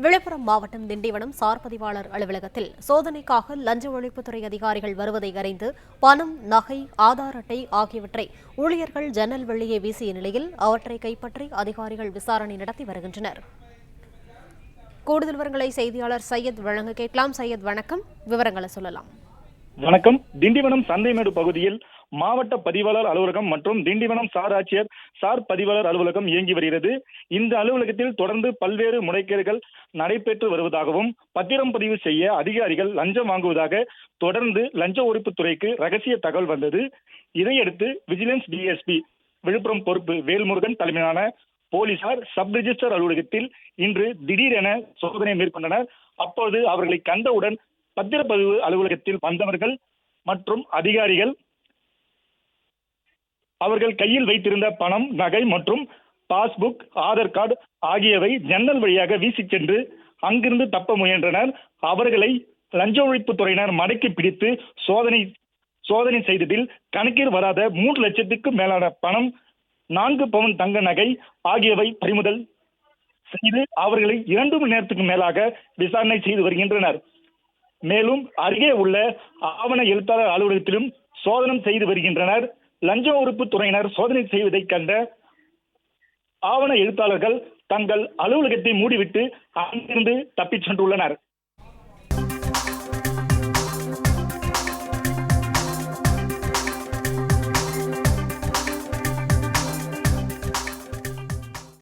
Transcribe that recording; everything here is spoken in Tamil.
விழுப்புரம் மாவட்டம் திண்டிவனம் சார் பதிவாளர் அலுவலகத்தில் சோதனைக்காக லஞ்ச ஒழிப்புத்துறை அதிகாரிகள் வருவதை அறிந்து பணம், நகை, ஆதார் அட்டை ஆகியவற்றை ஊழியர்கள் ஜன்னல் வெளியே வீசிய நிலையில் அவற்றை கைப்பற்றி அதிகாரிகள் விசாரணை நடத்தி வருகின்றனர். கூடுதல் விவரங்களை செய்தியாளர் சையத் வழங்க கேட்கலாம். சையத், வணக்கம். விவரங்களை சொல்லலாம். வணக்கம். திண்டிவனம் சந்தைமேடு பகுதியில் மாவட்ட பதிவாளர் அலுவலகம் மற்றும் திண்டிவனம் சார் ஆட்சியர் சார் பதிவாளர் அலுவலகம் இயங்கி வருகிறது. இந்த அலுவலகத்தில் தொடர்ந்து பல்வேறு முறைகேடுகள் நடைபெற்று வருவதாகவும், பத்திரம் பதிவு செய்ய அதிகாரிகள் லஞ்சம் வாங்குவதாக தொடர்ந்து லஞ்ச ஒழிப்புத்துறைக்கு ரகசிய தகவல் வந்தது. இதையடுத்து விஜிலன்ஸ் டிஎஸ்பி விழுப்புரம் பொறுப்பு வேல்முருகன் தலைமையிலான போலீசார் சப் ரிஜிஸ்டர் அலுவலகத்தில் இன்று திடீரென சோதனை மேற்கொண்டனர். அப்போது அவர்களை கண்டவுடன் பத்திரப்பதிவு அலுவலகத்தில் வந்தவர்கள் மற்றும் அதிகாரிகள் அவர்கள் கையில் வைத்திருந்த பணம், நகை மற்றும் பாஸ்புக், ஆதார் கார்டு ஆகியவை ஜன்னல் வழியாக வீசி சென்று அங்கிருந்து தப்ப முயன்றனர். அவர்களை லஞ்ச ஒழிப்புத்துறையினர் மடக்கி பிடித்து சோதனை செய்ததில் கணக்கில் வராத 3 லட்சத்துக்கும் மேலான பணம், 4 பவுன் தங்க நகை ஆகியவை பறிமுதல் செய்து அவர்களை 2 மணி நேரத்துக்கு மேலாக விசாரணை செய்து வருகின்றனர். மேலும் அருகே உள்ள ஆவண எழுத்தாளர் அலுவலகத்திலும் சோதனை செய்து வருகின்றனர். லஞ்ச ஒழிப்புத்துறையினர் சோதனை செய்வதை கண்ட ஆவண எழுத்தாளர்கள் தங்கள் அலுவலகத்தை மூடிவிட்டு அங்கிருந்து தப்பிச் சென்றுள்ளனர்.